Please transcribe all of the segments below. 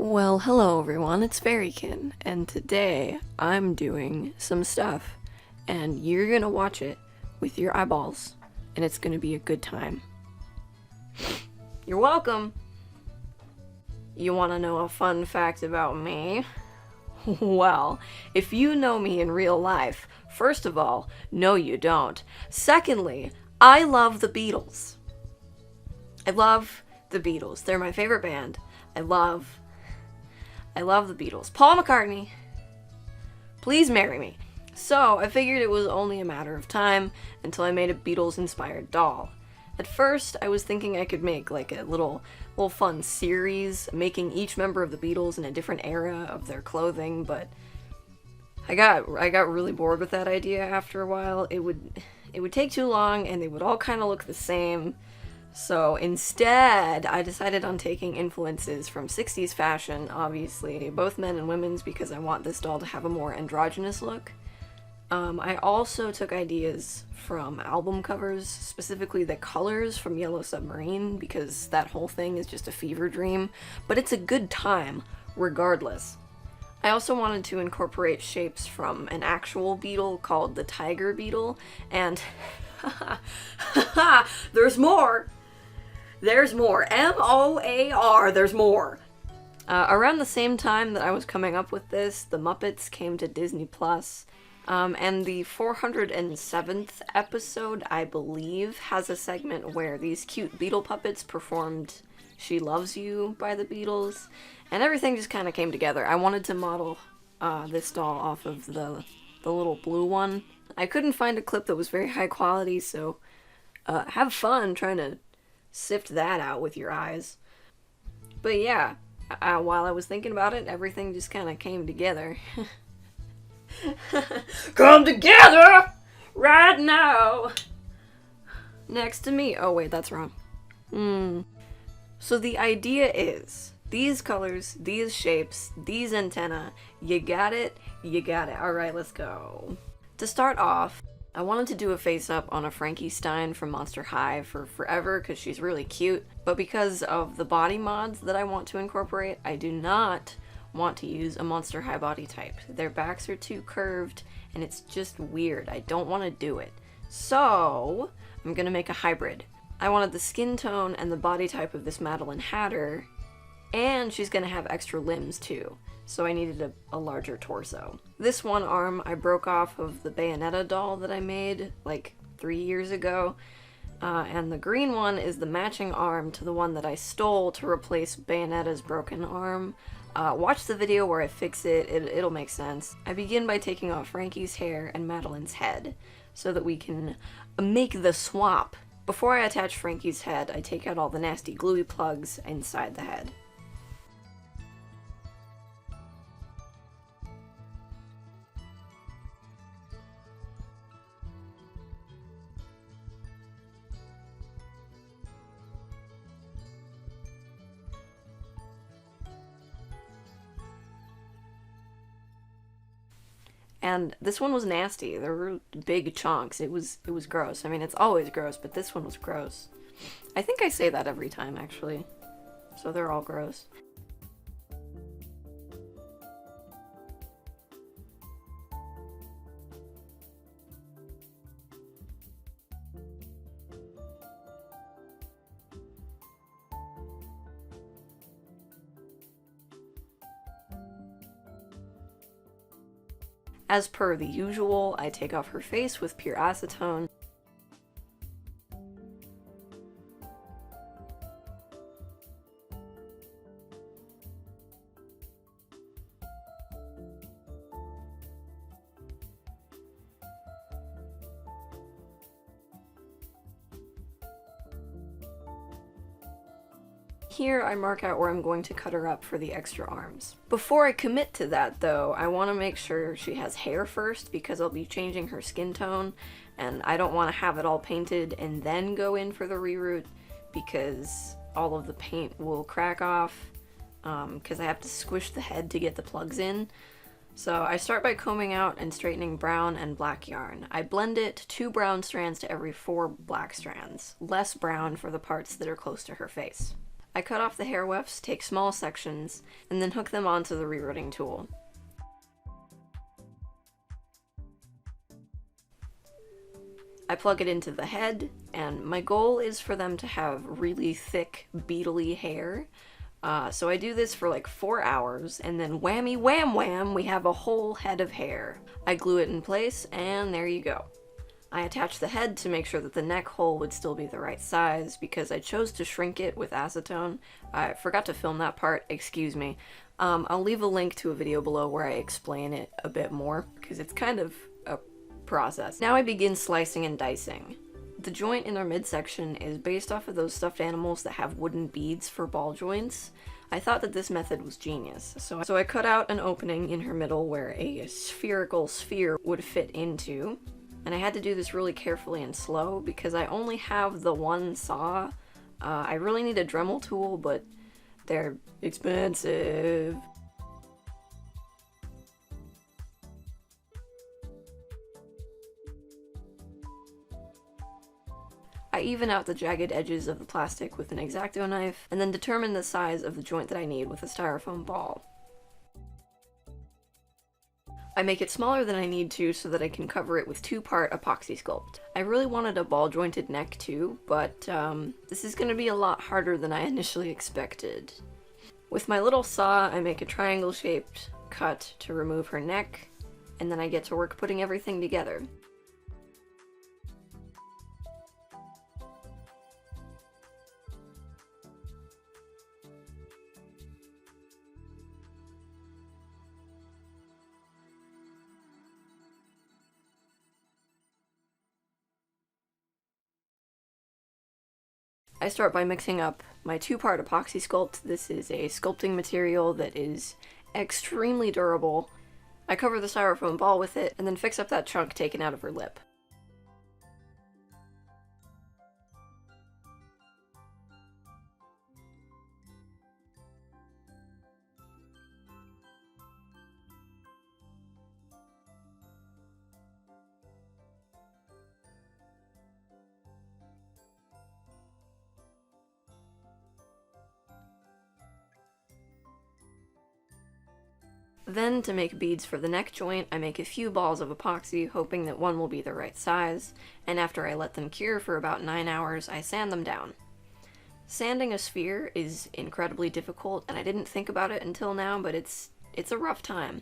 Well, hello everyone, it's Fairykin, and today I'm doing some stuff, and you're gonna watch it with your eyeballs, and it's gonna be a good time. You're welcome! You wanna know a fun fact about me? Well, if you know me in real life, first of all, no you don't. Secondly, I love the Beatles. I love the Beatles. They're my favorite band. I love the Beatles. Paul McCartney, please marry me. So I figured it was only a matter of time until I made a Beatles-inspired doll. At first, I was thinking I could make like a little fun series, making each member of the Beatles in a different era of their clothing, but I got really bored with that idea after a while. It would take too long, and they would all kind of look the same. So instead, I decided on taking influences from 60s fashion, obviously, both men and women's, because I want this doll to have a more androgynous look. I also took ideas from album covers, specifically the colors from Yellow Submarine, because that whole thing is just a fever dream, but it's a good time, regardless. I also wanted to incorporate shapes from an actual beetle called the tiger beetle, and there's more! There's more. M-O-A-R, there's more. Around the same time that I was coming up with this, The Muppets came to Disney+, and the 407th episode, I believe, has a segment where these cute Beatle puppets performed She Loves You by the Beatles, and everything just kind of came together. I wanted to model this doll off of the little blue one. I couldn't find a clip that was very high quality, so have fun trying to sift that out with your eyes. But yeah, while I was thinking about it, everything just kind of came together. Come together right now next to me. Oh wait, that's wrong. So the idea is these colors, these shapes, these antennae, you got it, you got it. Alright, let's go. To start off, I wanted to do a face-up on a Frankie Stein from Monster High for forever because she's really cute, but because of the body mods that I want to incorporate, I do not want to use a Monster High body type. Their backs are too curved, and it's just weird. I don't want to do it. So, I'm gonna make a hybrid. I wanted the skin tone and the body type of this Madeline Hatter, and she's gonna have extra limbs too, so I needed a larger torso. This one arm I broke off of the Bayonetta doll that I made like 3 years ago, and the green one is the matching arm to the one that I stole to replace Bayonetta's broken arm. Watch the video where I fix it, it'll make sense. I begin by taking off Frankie's hair and Madeline's head, so that we can make the swap. Before I attach Frankie's head, I take out all the nasty gluey plugs inside the head. And this one was nasty. There were big chunks. It was gross. I mean, it's always gross, but this one was gross. I think I say that every time, actually. So they're all gross. As per the usual, I take off her face with pure acetone. Here I mark out where I'm going to cut her up for the extra arms. Before I commit to that though, I want to make sure she has hair first because I'll be changing her skin tone, and I don't want to have it all painted and then go in for the reroot because all of the paint will crack off because I have to squish the head to get the plugs in. So I start by combing out and straightening brown and black yarn. I blend it 2 brown strands to every 4 black strands, less brown for the parts that are close to her face. I cut off the hair wefts, take small sections, and then hook them onto the rerooting tool. I plug it into the head, and my goal is for them to have really thick, beetly hair. So I do this for like 4 hours, and then whammy wham wham, we have a whole head of hair. I glue it in place, and there you go. I attach the head to make sure that the neck hole would still be the right size, because I chose to shrink it with acetone. I forgot to film that part, excuse me. I'll leave a link to a video below where I explain it a bit more, because it's kind of a process. Now I begin slicing and dicing. The joint in our midsection is based off of those stuffed animals that have wooden beads for ball joints. I thought that this method was genius, so I cut out an opening in her middle where a spherical sphere would fit into, and I had to do this really carefully and slow because I only have the one saw. I really need a Dremel tool, but they're expensive. I even out the jagged edges of the plastic with an X-Acto knife, and then determine the size of the joint that I need with a styrofoam ball. I make it smaller than I need to so that I can cover it with 2-part epoxy sculpt. I really wanted a ball jointed neck too, but this is going to be a lot harder than I initially expected. With my little saw, I make a triangle-shaped cut to remove her neck, and then I get to work putting everything together. I start by mixing up my 2-part epoxy sculpt. This is a sculpting material that is extremely durable. I cover the styrofoam ball with it, and then fix up that chunk taken out of her lip. Then, to make beads for the neck joint, I make a few balls of epoxy, hoping that one will be the right size, and after I let them cure for about 9 hours, I sand them down. Sanding a sphere is incredibly difficult, and I didn't think about it until now, but it's a rough time.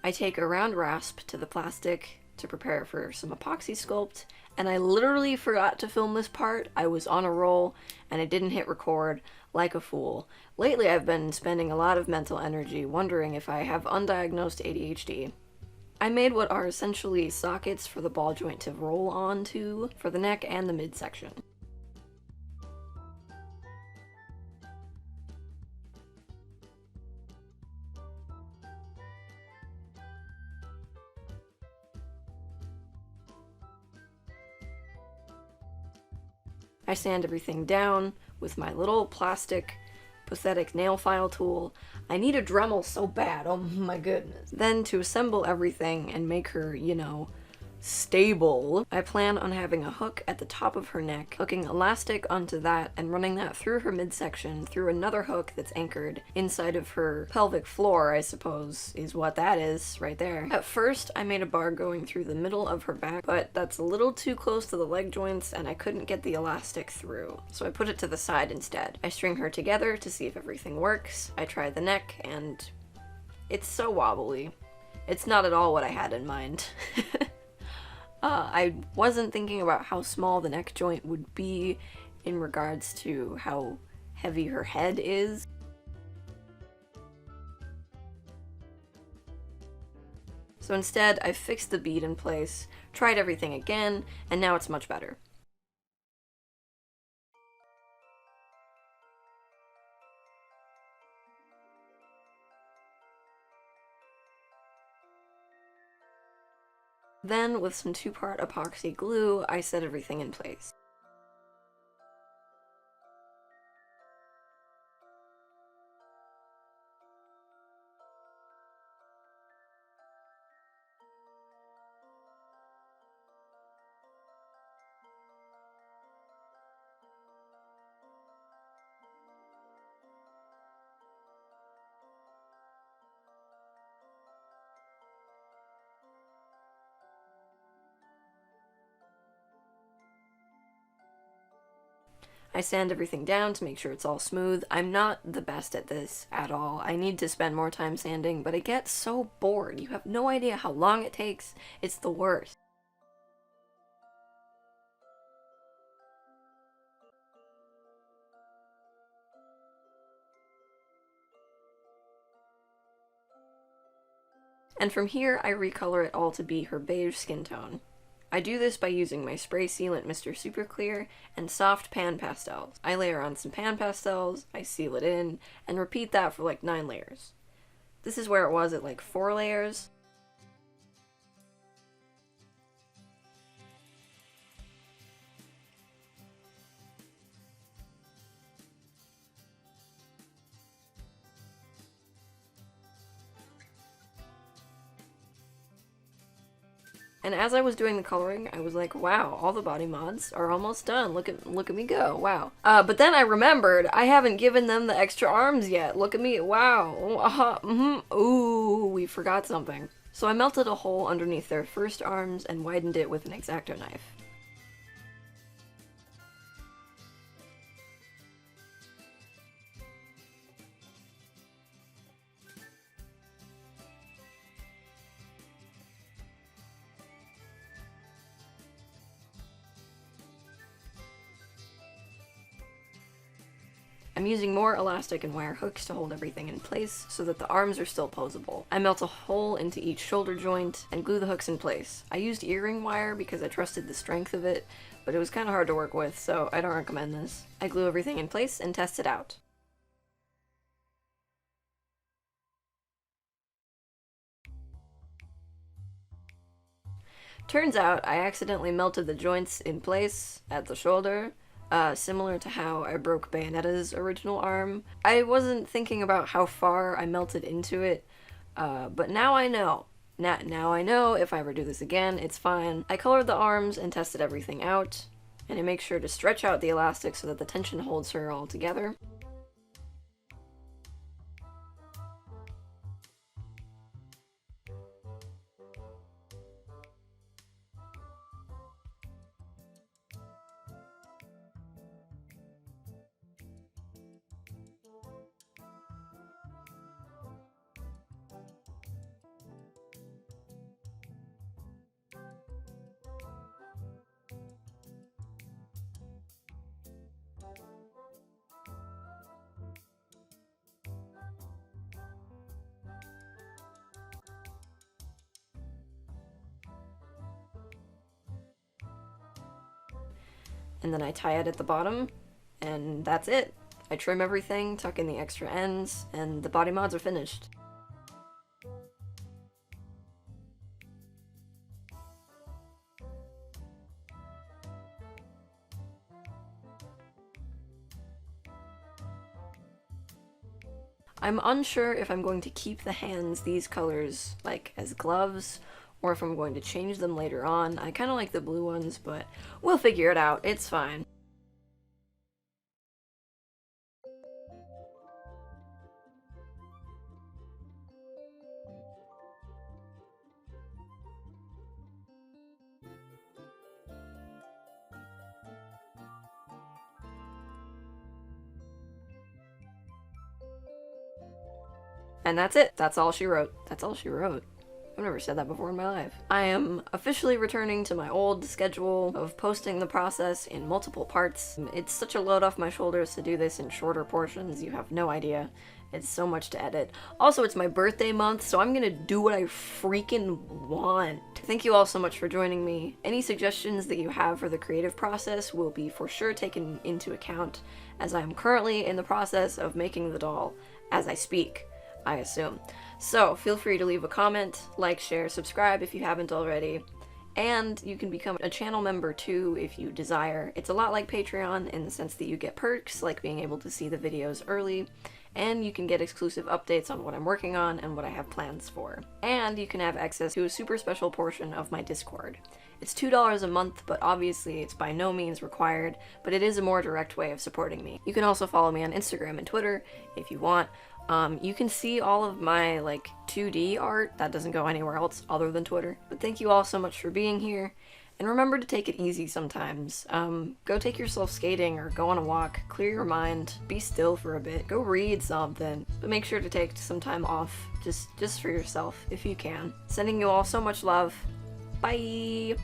I take a round rasp to the plastic to prepare for some epoxy sculpt, and I literally forgot to film this part. I was on a roll, and I didn't hit record, like a fool. Lately I've been spending a lot of mental energy wondering if I have undiagnosed ADHD. I made what are essentially sockets for the ball joint to roll onto for the neck and the midsection. I sand everything down with my little plastic, pathetic nail file tool. I need a Dremel so bad, oh my goodness. Then to assemble everything and make her, you know, stable, I plan on having a hook at the top of her neck, hooking elastic onto that and running that through her midsection through another hook that's anchored inside of her pelvic floor, I suppose is what that is right there. At first I made a bar going through the middle of her back, but that's a little too close to the leg joints and I couldn't get the elastic through, so I put it to the side instead. I string her together to see if everything works. I try the neck and it's so wobbly. It's not at all what I had in mind. I wasn't thinking about how small the neck joint would be in regards to how heavy her head is. So instead, I fixed the bead in place, tried everything again, and now it's much better. Then, with some 2-part epoxy glue, I set everything in place. I sand everything down to make sure it's all smooth. I'm not the best at this at all. I need to spend more time sanding, but I get so bored. You have no idea how long it takes. It's the worst. And from here, I recolor it all to be her beige skin tone. I do this by using my spray sealant Mr. Super Clear and soft pan pastels. I layer on some pan pastels, I seal it in, and repeat that for like 9 layers. This is where it was at like 4 layers. And as I was doing the coloring, I was like, wow, all the body mods are almost done. Look at me go, wow. But then I remembered, I haven't given them the extra arms yet. Look at me, wow. Ooh, we forgot something. So I melted a hole underneath their first arms and widened it with an X-Acto knife. I'm using more elastic and wire hooks to hold everything in place so that the arms are still posable. I melt a hole into each shoulder joint and glue the hooks in place. I used earring wire because I trusted the strength of it, but it was kind of hard to work with, so I don't recommend this. I glue everything in place and test it out. Turns out I accidentally melted the joints in place at the shoulder, similar to how I broke Bayonetta's original arm. I wasn't thinking about how far I melted into it, but now I know. Now I know if I ever do this again, it's fine. I colored the arms and tested everything out, and I make sure to stretch out the elastic so that the tension holds her all together. And then I tie it at the bottom, and that's it. I trim everything, tuck in the extra ends, and the body mods are finished. I'm unsure if I'm going to keep the hands these colors, like, as gloves, or if I'm going to change them later on. I kind of like the blue ones, but we'll figure it out. It's fine. And that's it. That's all she wrote. That's all she wrote. I've never said that before in my life. I am officially returning to my old schedule of posting the process in multiple parts. It's such a load off my shoulders to do this in shorter portions, you have no idea. It's so much to edit. Also, it's my birthday month, so I'm gonna do what I freaking want. Thank you all so much for joining me. Any suggestions that you have for the creative process will be for sure taken into account, as I am currently in the process of making the doll as I speak, I assume. So feel free to leave a comment, like, share, subscribe if you haven't already, and you can become a channel member too if you desire. It's a lot like Patreon in the sense that you get perks, like being able to see the videos early, and you can get exclusive updates on what I'm working on and what I have plans for. And you can have access to a super special portion of my Discord. It's $2 a month, but obviously it's by no means required, but it is a more direct way of supporting me. You can also follow me on Instagram and Twitter if you want. You can see all of my, like, 2D art. That doesn't go anywhere else other than Twitter. But thank you all so much for being here, And remember to take it easy sometimes. Go take yourself skating or go on a walk. Clear your mind. Be still for a bit. Go read something. But make sure to take some time off just for yourself if you can. Sending you all so much love. Bye!